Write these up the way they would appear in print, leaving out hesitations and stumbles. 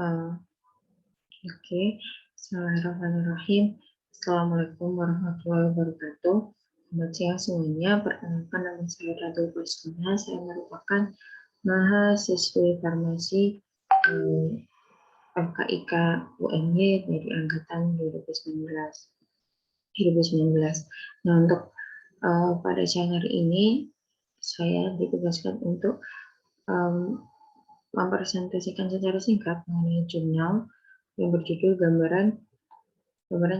Oke, Bismillahirrahmanirrahim. Assalamualaikum warahmatullahi wabarakatuh. Selamat siang semuanya. Perkenalkan nama saya Ratu Kristina. Saya merupakan mahasiswi farmasi FKIK UNY dari angkatan 2019. Nah, untuk pada siang hari ini saya ditugaskan untuk mempresentasikan secara singkat mengenai jurnal yang berjudul gambaran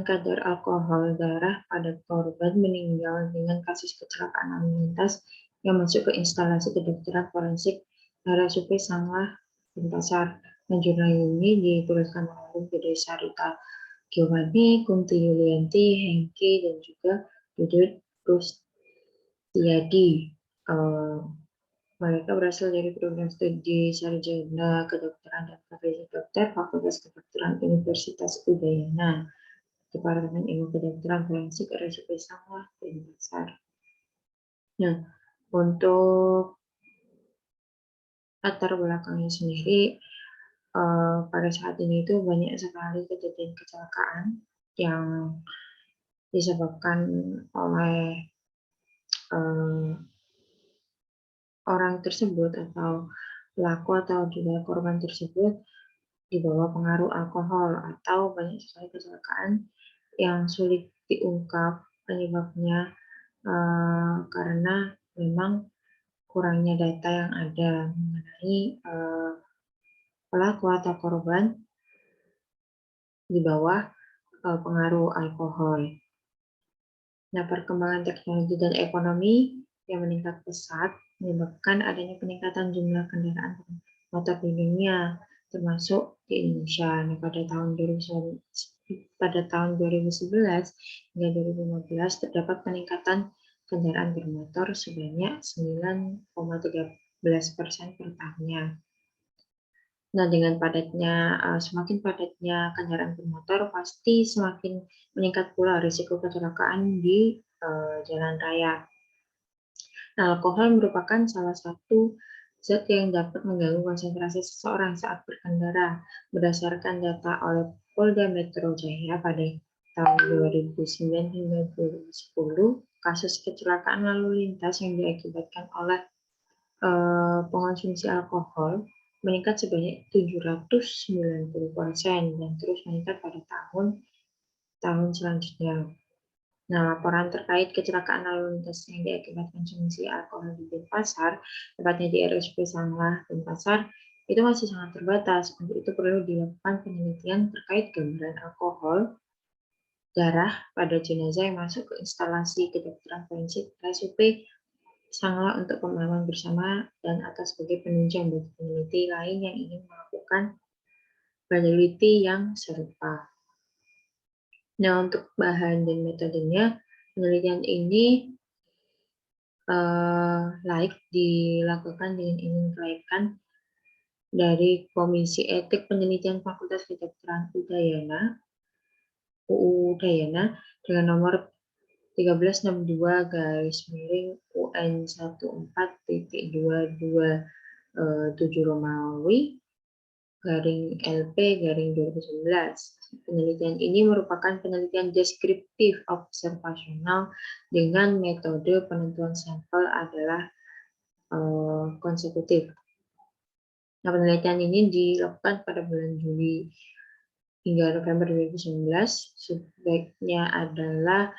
kadar alkohol darah pada korban meninggal dengan kasus kecelakaan lalu lintas yang masuk ke instalasi kedokteran forensik RSUP Sanglah Denpasar. Nah, jurnal ini dituliskan oleh Gede Sarita Giovanni, Kunti Yulianti, Hengki, dan juga Dudut Rustiadi. Mereka berasal dari program studi sarjana kedokteran dan profesi dokter Fakultas Kedokteran Universitas Udayana, Departemen Ilmu Kedokteran Forensik RSUP Sanglah Denpasar. Nah, untuk latar belakangnya sendiri, pada saat ini itu banyak sekali kejadian kecelakaan yang disebabkan oleh orang tersebut atau pelaku atau juga korban tersebut di bawah pengaruh alkohol, atau banyak sekali kecelakaan yang sulit diungkap penyebabnya karena memang kurangnya data yang ada mengenai pelaku atau korban di bawah pengaruh alkohol. Nah, perkembangan teknologi dan ekonomi yang meningkat pesat menyebabkan adanya peningkatan jumlah kendaraan motor di dunia, termasuk di Indonesia. Nah, pada tahun 2011 hingga 2015 terdapat peningkatan kendaraan bermotor sebanyak 9,13% per tahunnya. Nah, dengan semakin padatnya kendaraan bermotor, pasti semakin meningkat pula risiko kecelakaan di jalan raya. Nah, alkohol merupakan salah satu zat yang dapat mengganggu konsentrasi seseorang saat berkendara. Berdasarkan data oleh Polda Metro Jaya pada tahun 2009 hingga 2010, kasus kecelakaan lalu lintas yang diakibatkan oleh pengonsumsi alkohol meningkat sebanyak 790% dan terus meningkat pada tahun selanjutnya. Nah, laporan terkait kecelakaan lalu lintas yang diakibatkan konsumsi alkohol di Denpasar, tepatnya di RSUP Sanglah Denpasar, itu masih sangat terbatas. Untuk itu perlu dilakukan penelitian terkait gambaran alkohol darah pada jenazah yang masuk ke instalasi kedokteran forensik RSUP Sanglah untuk pemahaman bersama dan atas sebagai penunjang bagi peneliti lain yang ingin melakukan peneliti yang serupa. Nah, untuk bahan dan metodenya, penelitian ini dilakukan dengan ingin kelaikan dari Komisi Etik Penelitian Fakultas Kedokteran Udayana, UU Udayana, dengan nomor 1362/UN 14.227 Romawi /LP/2019. Penelitian ini merupakan penelitian deskriptif observasional dengan metode penentuan sampel adalah konsekutif. Nah, penelitian ini dilakukan pada bulan Juli hingga November 2019. Subjeknya adalah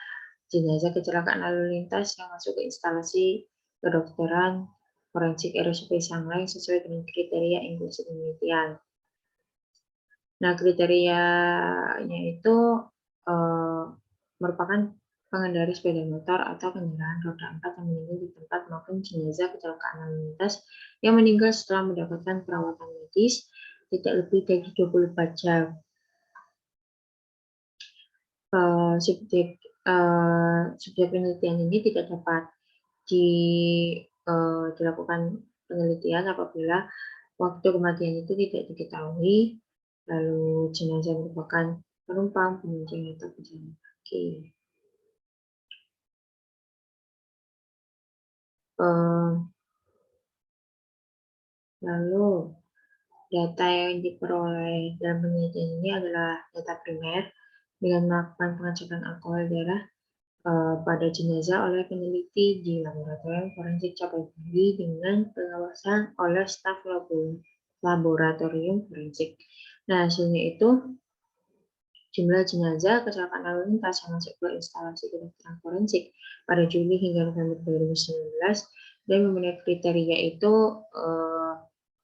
jenazah kecelakaan lalu lintas yang masuk ke instalasi kedokteran forensik RSUP Sanglah sesuai dengan kriteria inklusi penelitian. Nah, kriterianya itu merupakan pengendara sepeda motor atau kendaraan roda 4 yang meninggal di tempat maupun jenazah kecelakaan lalu lintas yang meninggal setelah mendapatkan perawatan medis tidak lebih dari 24 jam. Subjek penelitian ini tidak dapat dilakukan penelitian apabila waktu kematian itu tidak diketahui, lalu jenazah merupakan penumpang, penunjang, atau pejalan kaki. Lalu Data yang diperoleh dalam penelitian ini adalah data primer dengan melakukan pengecekan alkohol darah pada jenazah oleh peneliti di laboratorium forensik capai tinggi dengan pengawasan oleh staf laboratorium forensik. Nah, hasilnya itu jumlah jenazah kecelakaan lalu lintas yang masuk ke instalasi kedokteran forensik pada Juli hingga November 2019 dan memenuhi kriteria itu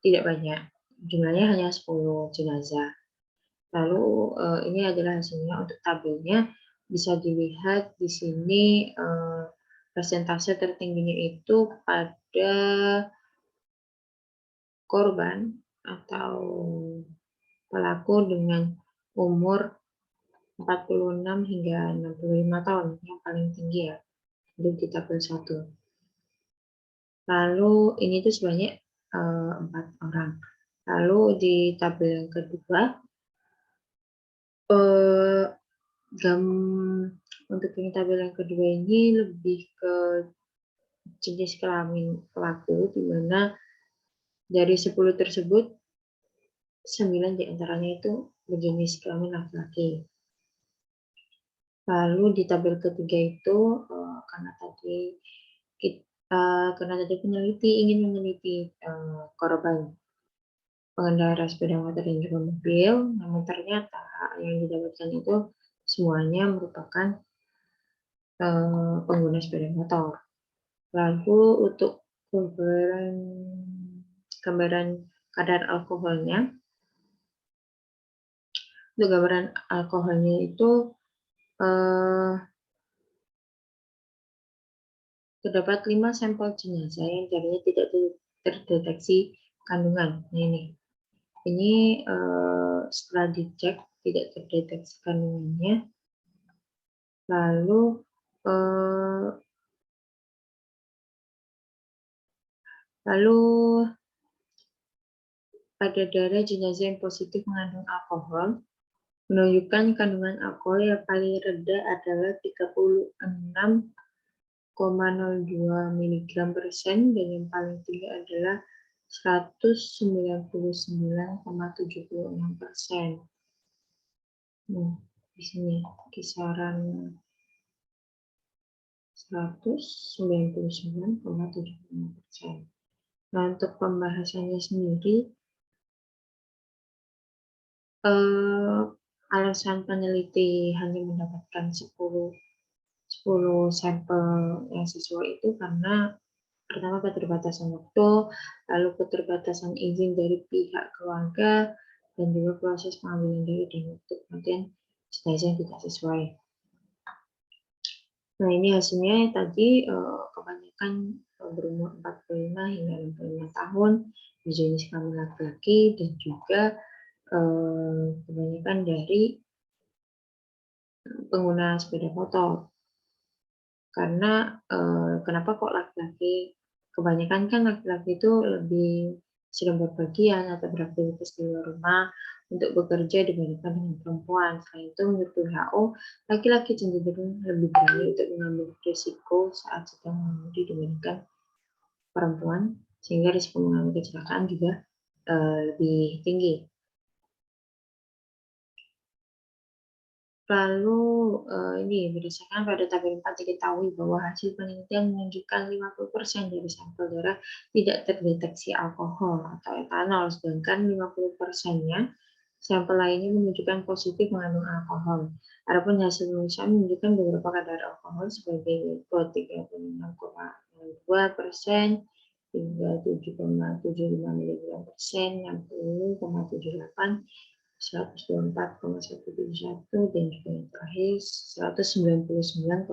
tidak banyak. Jumlahnya hanya 10 jenazah. Lalu ini adalah hasilnya untuk tabelnya. Bisa dilihat di sini persentase tertingginya itu pada korban atau pelaku dengan umur 46 hingga 65 tahun yang paling tinggi ya, itu di tabel 1. Lalu ini tuh sebanyak 4 orang. Lalu di tabel yang kedua, untuk yang tabel yang kedua ini lebih ke jenis kelamin pelaku, di mana dari 10 tersebut 9 diantaranya itu berjenis kelamin laki-laki. Lalu di tabel ketiga itu karena tadi peneliti ingin meneliti korban pengendara sepeda motor dan juga mobil, namun ternyata yang didapatkan itu semuanya merupakan pengguna sepeda motor. Lalu untuk gambaran kadar alkoholnya, untuk gambaran alkoholnya itu terdapat 5 sampel jenazah yang jadinya tidak terdeteksi kandungan. Nah, ini setelah dicek tidak terdeteksi kandungannya. Lalu pada darah jenazah yang positif mengandung alkohol menunjukkan kandungan alkohol yang paling rendah adalah 36,02 mg persen dan yang paling tinggi adalah 199,76 persen. Nah, di sini kisaran 199,76 persen. Nah, untuk pembahasannya sendiri, alasan peneliti hanya mendapatkan 10 sampel yang sesuai itu karena pertama keterbatasan waktu, lalu keterbatasan izin dari pihak keluarga, dan juga proses pengambilan darah dan waktu kemudian jenazah yang tidak sesuai. Nah, ini hasilnya tadi kebanyakan berumur 45 hingga 65 tahun, berjenis kelamin laki-laki, dan juga kebanyakan dari pengguna sepeda motor. Karena kenapa kok laki-laki? Kebanyakan kan laki-laki itu lebih sering berpergian atau beraktivitas di luar rumah untuk bekerja dibandingkan dengan perempuan. Selain itu, menurut WHO, laki-laki cenderung lebih berani untuk mengambil risiko saat sedang mengemudi dibandingkan perempuan, sehingga risiko mengalami kecelakaan juga lebih tinggi. Lalu ini berdasarkan pada tabel 4 diketahui bahwa hasil penelitian menunjukkan 50% dari sampel darah tidak terdeteksi alkohol atau etanol, sedangkan 50%-nya sampel lainnya menunjukkan positif mengandung alkohol. Adapun hasil pemeriksaan menunjukkan beberapa kadar alkohol sebagai 36,2% hingga 7,75 mg persen, 60,78, 124,171 dan juga yang terakhir 199,76.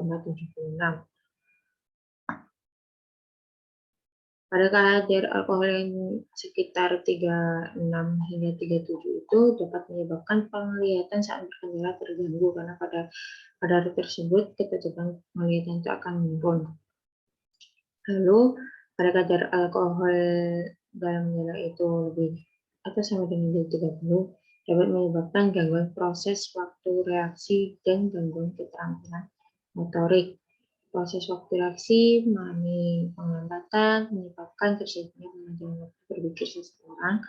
Pada kadar alkohol yang sekitar 36 hingga 37 itu dapat menyebabkan penglihatan saat berkendara terganggu karena pada kadar tersebut kecepatan penglihatan itu akan menurun. Lalu pada kadar alkohol dalam darah itu lebih atau sama dengan 30 dapat menyebabkan gangguan proses waktu reaksi dan gangguan keterampilan motorik. Proses waktu reaksi mengalami penglambatan, menyebabkan terjadinya kemajuan waktu berpikir seseorang,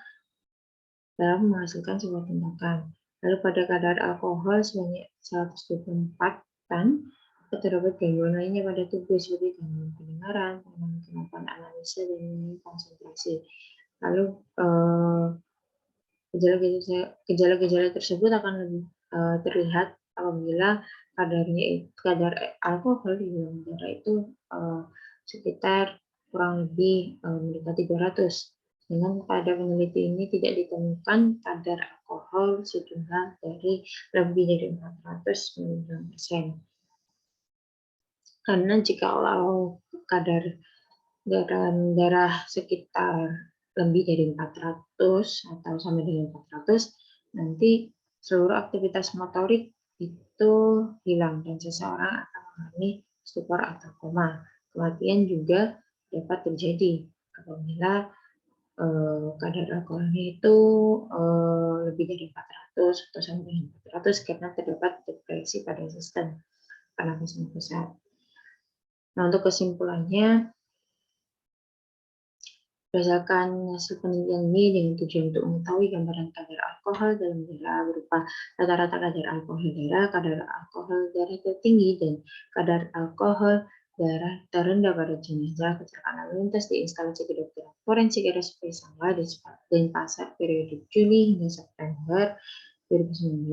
dalam menghasilkan sebuah tindakan. Lalu pada kadar alkohol sebanyak 124 tan, terdapat gangguan lainnya pada tubuh seperti gangguan pendengaran, kemampuan analisa, dan konsentrasi. Lalu gejala-gejala tersebut akan lebih terlihat apabila kadar alkohol di dalam darah itu sekitar kurang lebih mendekati 200. Dengan pada peneliti ini tidak ditemukan kadar alkohol sejumlah dari lebih dari 400 mg/%. Karena jika kadar darah sekitar lebih dari 400 atau sampai dengan 400, nanti seluruh aktivitas motorik itu hilang dan seseorang akan mengalami stupor atau koma. Kematian juga dapat terjadi apabila kadar alkoholnya itu lebih dari 400 atau sampai dengan 400 karena terdapat depresi pada sistem pernafasan pusat. Nah, untuk kesimpulannya, berdasarkan hasil penelitian ini dengan tujuan untuk mengetahui gambaran kadar alkohol dalam darah berupa rata-rata kadar alkohol darah tertinggi, dan kadar alkohol darah terendah pada jenazah kecelakaan lalu lintas di instalasi kedokteran forensik RSUP Sangla dan Denpasar periode Juni hingga September 2019,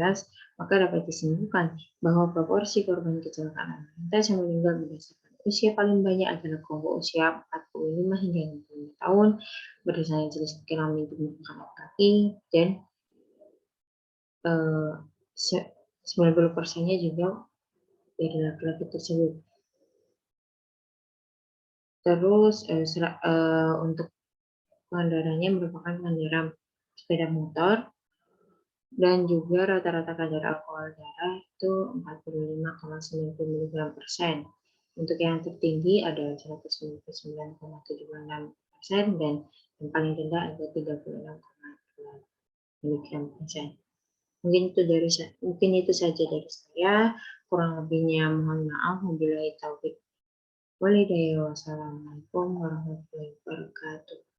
maka dapat disimpulkan bahwa proporsi korban kecelakaan lalu lintas yang meninggal berdasarkan usia paling banyak adalah kelompok usia 45 hingga 60 tahun, berdasarkan jenis kelamin tubuh laki-laki, dan 90%-nya juga dari laki-laki tersebut. Terus untuk pengendaranya merupakan pengendara sepeda motor, dan juga rata-rata kadar alkohol darah itu 45,90 mg/%. Untuk yang tertinggi ada 199,76% dan yang paling rendah ada 36,2 mg/%. Mungkin itu saja dari saya. Kurang lebihnya mohon maaf. Wabillahi taufik walhidayah. Wassalamualaikum warahmatullahi wabarakatuh.